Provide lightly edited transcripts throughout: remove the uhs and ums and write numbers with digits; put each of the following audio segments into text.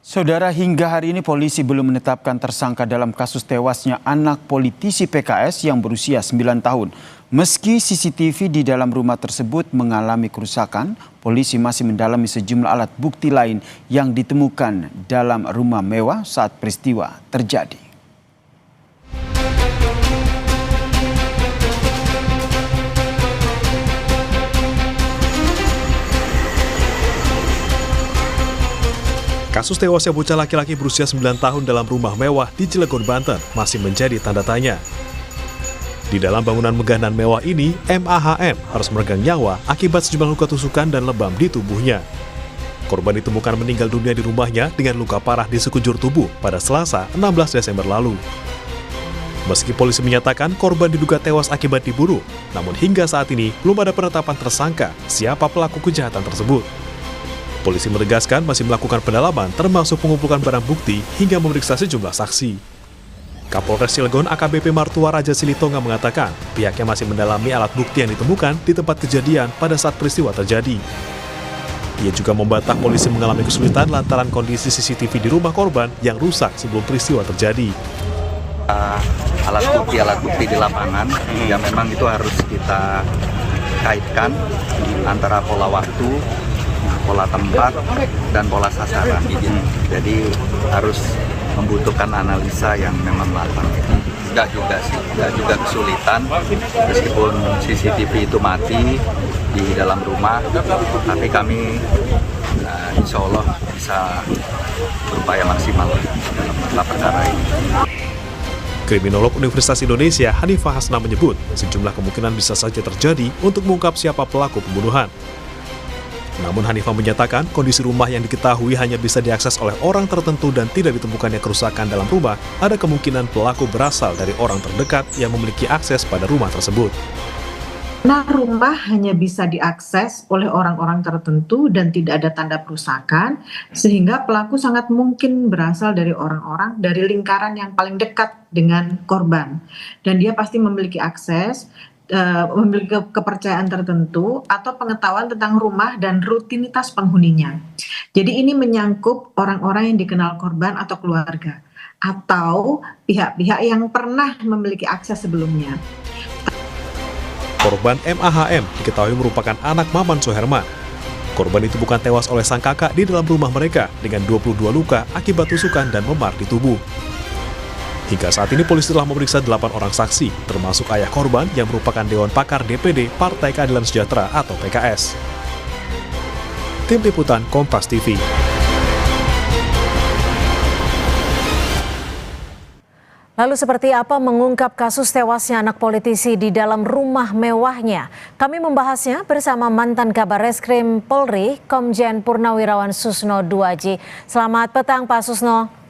Saudara, hingga hari ini polisi belum menetapkan tersangka dalam kasus tewasnya anak politisi PKS yang berusia 9 tahun. Meski CCTV di dalam rumah tersebut mengalami kerusakan, polisi masih mendalami sejumlah alat bukti lain yang ditemukan dalam rumah mewah saat peristiwa terjadi. Kasus tewasnya bocah laki-laki berusia 9 tahun dalam rumah mewah di Cilegon, Banten masih menjadi tanda tanya. Di dalam bangunan megah dan mewah ini, MAHM harus meregang nyawa akibat sejumlah luka tusukan dan lebam di tubuhnya. Korban ditemukan meninggal dunia di rumahnya dengan luka parah di sekujur tubuh pada Selasa 16 Desember lalu. Meski polisi menyatakan korban diduga tewas akibat diburu, namun hingga saat ini belum ada penetapan tersangka siapa pelaku kejahatan tersebut. Polisi menegaskan masih melakukan pendalaman termasuk pengumpulan barang bukti hingga memeriksa sejumlah saksi. Kapolres Cilegon AKBP Martua Raja Silitonga mengatakan pihaknya masih mendalami alat bukti yang ditemukan di tempat kejadian pada saat peristiwa terjadi. Ia juga membantah polisi mengalami kesulitan lantaran kondisi CCTV di rumah korban yang rusak sebelum peristiwa terjadi. Alat bukti di lapangan yang memang itu harus kita kaitkan antara pola waktu, pola tempat, dan pola sasaran. Jadi harus membutuhkan analisa yang memang matang. Enggak juga kesulitan, meskipun CCTV itu mati di dalam rumah, tapi kami insya Allah bisa berupaya maksimal dalam masalah perkara ini. Kriminolog Universitas Indonesia Hanifah Hasna menyebut sejumlah kemungkinan bisa saja terjadi untuk mengungkap siapa pelaku pembunuhan. Namun Hanifah menyatakan kondisi rumah yang diketahui hanya bisa diakses oleh orang tertentu dan tidak ditemukannya kerusakan dalam rumah, ada kemungkinan pelaku berasal dari orang terdekat yang memiliki akses pada rumah tersebut. Nah, rumah hanya bisa diakses oleh orang-orang tertentu dan tidak ada tanda kerusakan, sehingga pelaku sangat mungkin berasal dari orang-orang dari lingkaran yang paling dekat dengan korban. Dan dia pasti memiliki akses, memiliki kepercayaan tertentu atau pengetahuan tentang rumah dan rutinitas penghuninya. Jadi ini menyangkut orang-orang yang dikenal korban atau keluarga, atau pihak-pihak yang pernah memiliki akses sebelumnya. Korban MAHM diketahui merupakan anak Maman Soherman. Korban itu bukan tewas oleh sang kakak di dalam rumah mereka dengan 22 luka akibat tusukan dan memar di tubuh. Hingga saat ini polisi telah memeriksa 8 orang saksi, termasuk ayah korban yang merupakan Dewan Pakar DPD Partai Keadilan Sejahtera atau PKS. Tim Liputan Kompas TV. Lalu seperti apa mengungkap kasus tewasnya anak politisi di dalam rumah mewahnya? Kami membahasnya bersama mantan Kabar Reskrim Polri, Komjen Purnawirawan Susno Duaji. Selamat petang Pak Susno.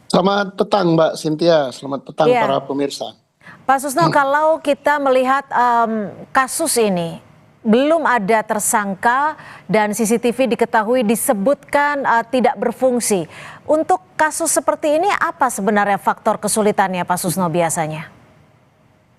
Selamat petang Mbak Cynthia, selamat petang para pemirsa. Pak Susno, kalau kita melihat kasus ini, belum ada tersangka dan CCTV diketahui disebutkan tidak berfungsi. Untuk kasus seperti ini apa sebenarnya faktor kesulitannya Pak Susno biasanya?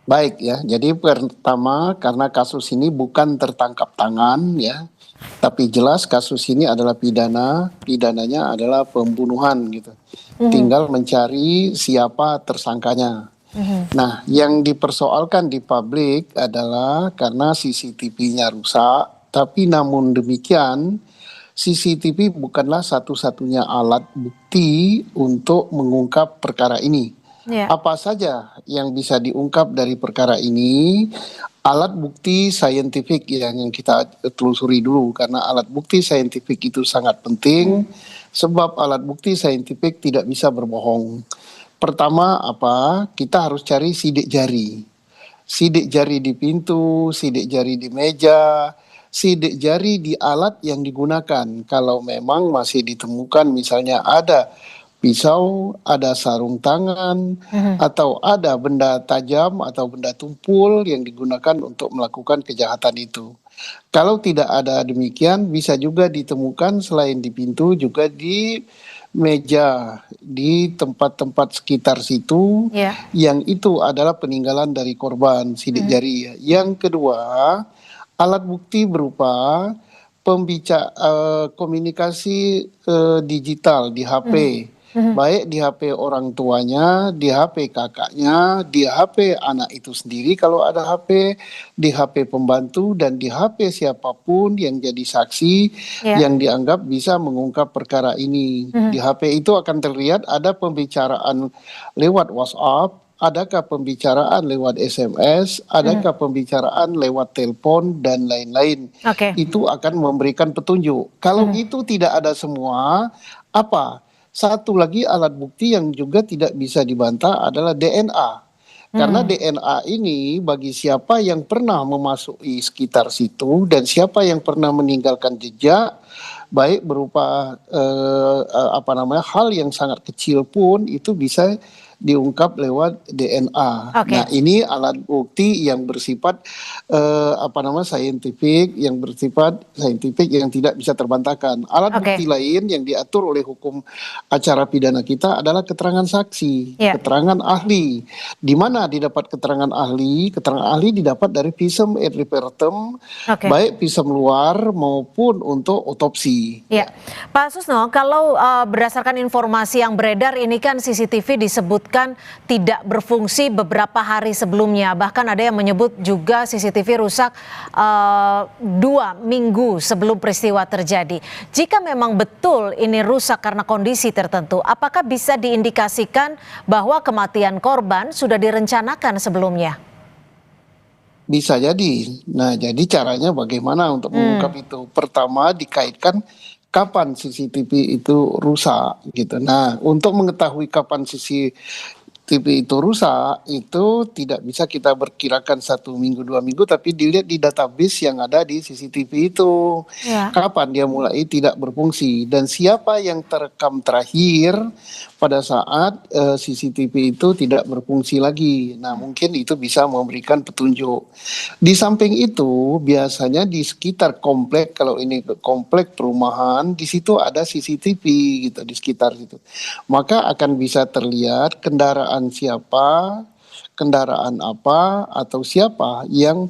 Baik ya, jadi pertama karena kasus ini bukan tertangkap tangan ya, tapi jelas kasus ini adalah pidananya adalah pembunuhan gitu. Tinggal mencari siapa tersangkanya. Nah, yang dipersoalkan di publik adalah karena CCTV-nya rusak, tapi namun demikian CCTV bukanlah satu-satunya alat bukti untuk mengungkap perkara ini. Apa saja yang bisa diungkap dari perkara ini? Alat bukti saintifik yang kita telusuri dulu, karena alat bukti saintifik itu sangat penting, sebab alat bukti saintifik tidak bisa berbohong. Pertama kita harus cari sidik jari. Sidik jari di pintu, sidik jari di meja, sidik jari di alat yang digunakan. Kalau memang masih ditemukan misalnya ada pisau, ada sarung tangan, atau ada benda tajam atau benda tumpul yang digunakan untuk melakukan kejahatan itu. Kalau tidak ada demikian, bisa juga ditemukan selain di pintu juga di meja, di tempat-tempat sekitar situ, yang itu adalah peninggalan dari korban, sidik jari. Yang kedua, alat bukti berupa komunikasi digital di HP. Baik di HP orang tuanya, di HP kakaknya, di HP anak itu sendiri kalau ada HP, di HP pembantu, dan di HP siapapun yang jadi saksi yang dianggap bisa mengungkap perkara ini. Di HP itu akan terlihat ada pembicaraan lewat WhatsApp, adakah pembicaraan lewat SMS, adakah pembicaraan lewat telepon, dan lain-lain. Itu akan memberikan petunjuk. Kalau itu tidak ada semua, apa? Satu lagi alat bukti yang juga tidak bisa dibantah adalah DNA. Karena DNA ini bagi siapa yang pernah memasuki sekitar situ dan siapa yang pernah meninggalkan jejak, baik berupa hal yang sangat kecil pun itu bisa diungkap lewat DNA. Nah, ini alat bukti yang bersifat saintifik, yang tidak bisa terbantahkan. Alat bukti lain yang diatur oleh hukum acara pidana kita adalah keterangan saksi, keterangan ahli. Di mana didapat keterangan ahli? Keterangan ahli didapat dari visum et repertum, baik visum luar maupun untuk otopsi. Pak Susno, kalau berdasarkan informasi yang beredar ini kan CCTV disebutkan tidak berfungsi beberapa hari sebelumnya. Bahkan ada yang menyebut juga CCTV rusak 2 minggu sebelum peristiwa terjadi. Jika memang betul ini rusak karena kondisi tertentu, apakah bisa diindikasikan bahwa kematian korban sudah direncanakan sebelumnya? Bisa jadi. Nah, jadi caranya bagaimana untuk mengungkap itu? Pertama, dikaitkan kapan CCTV itu rusak gitu. Nah, untuk mengetahui kapan CCTV itu rusak itu tidak bisa kita perkirakan 1 minggu 2 minggu, tapi dilihat di database yang ada di CCTV itu kapan dia mulai tidak berfungsi dan siapa yang terekam terakhir pada saat CCTV itu tidak berfungsi lagi. Nah, mungkin itu bisa memberikan petunjuk. Di samping itu, biasanya di sekitar komplek, kalau ini komplek perumahan, di situ ada CCTV gitu di sekitar situ. Maka akan bisa terlihat kendaraan siapa, kendaraan apa, atau siapa yang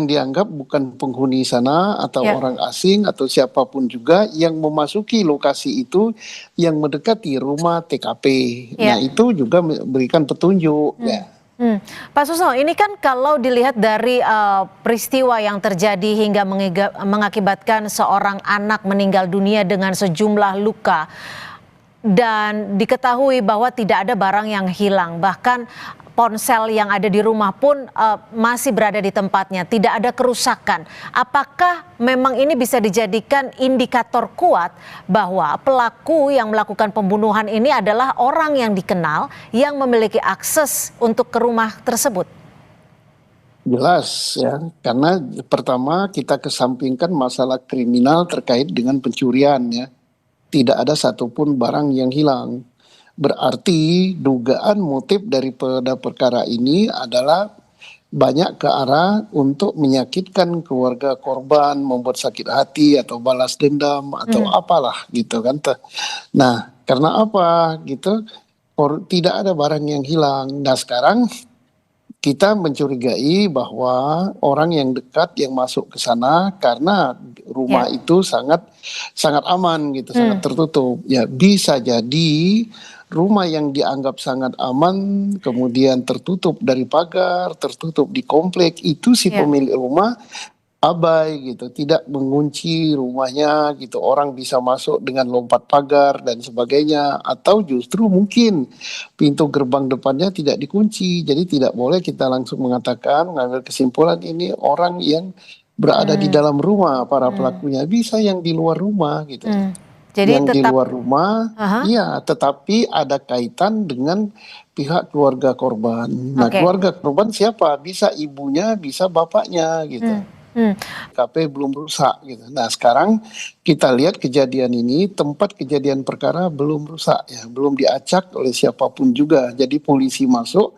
dianggap bukan penghuni sana atau orang asing atau siapapun juga yang memasuki lokasi itu yang mendekati rumah TKP. Nah, itu juga memberikan petunjuk. Pak Susno, ini kan kalau dilihat dari peristiwa yang terjadi hingga mengakibatkan seorang anak meninggal dunia dengan sejumlah luka dan diketahui bahwa tidak ada barang yang hilang, bahkan ponsel yang ada di rumah pun masih berada di tempatnya, tidak ada kerusakan. Apakah memang ini bisa dijadikan indikator kuat bahwa pelaku yang melakukan pembunuhan ini adalah orang yang dikenal yang memiliki akses untuk ke rumah tersebut? Jelas ya, karena pertama kita kesampingkan masalah kriminal terkait dengan pencurian ya. Tidak ada satupun barang yang hilang. Berarti dugaan motif daripada perkara ini adalah banyak ke arah untuk menyakitkan keluarga korban, membuat sakit hati atau balas dendam atau apalah gitu kan. Nah, karena apa gitu? Tidak ada barang yang hilang. Nah, sekarang kita mencurigai bahwa orang yang dekat yang masuk ke sana karena rumah itu sangat aman gitu, sangat tertutup. Ya, bisa jadi rumah yang dianggap sangat aman kemudian tertutup dari pagar, tertutup di komplek itu si pemilik rumah abai gitu, tidak mengunci rumahnya gitu, orang bisa masuk dengan lompat pagar dan sebagainya, atau justru mungkin pintu gerbang depannya tidak dikunci, jadi tidak boleh kita langsung mengatakan, mengambil kesimpulan ini orang yang berada di dalam rumah para pelakunya, bisa yang di luar rumah gitu. Jadi yang di luar rumah, ya, tetapi ada kaitan dengan pihak keluarga korban. Nah, keluarga korban siapa? Bisa ibunya, bisa bapaknya gitu. TKP belum rusak gitu. Nah, sekarang kita lihat kejadian ini, tempat kejadian perkara belum rusak ya, belum diacak oleh siapapun juga. Jadi polisi masuk,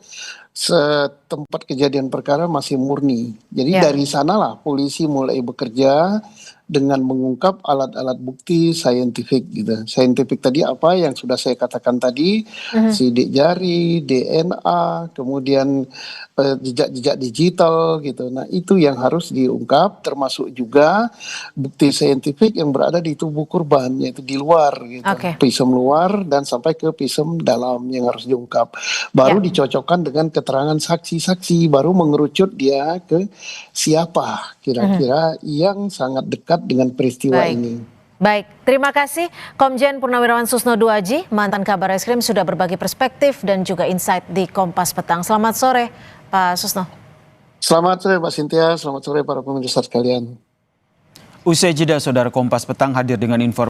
tempat kejadian perkara masih murni. Jadi dari sanalah polisi mulai bekerja dengan mengungkap alat-alat bukti saintifik gitu. Saintifik tadi apa yang sudah saya katakan tadi, sidik jari, DNA, kemudian jejak-jejak digital gitu. Nah, itu yang harus diungkap, termasuk juga bukti saintifik yang berada di tubuh korban, yaitu di luar gitu. Oke. Visum luar dan sampai ke visum dalam yang harus diungkap. Baru Ya. dicocokkan dengan keterangan saksi-saksi, baru mengerucut dia ke siapa kira-kira yang sangat dekat dengan peristiwa Baik. ini. Baik, terima kasih Komjen Purnawirawan Susno Duaji, mantan Kabar Eskrim, sudah berbagi perspektif dan juga insight di Kompas Petang. Selamat sore, Pak Susno. Selamat sore Mbak Cynthia, selamat sore para pemirsa sekalian. Usai jeda, Saudara, Kompas Petang hadir dengan informasi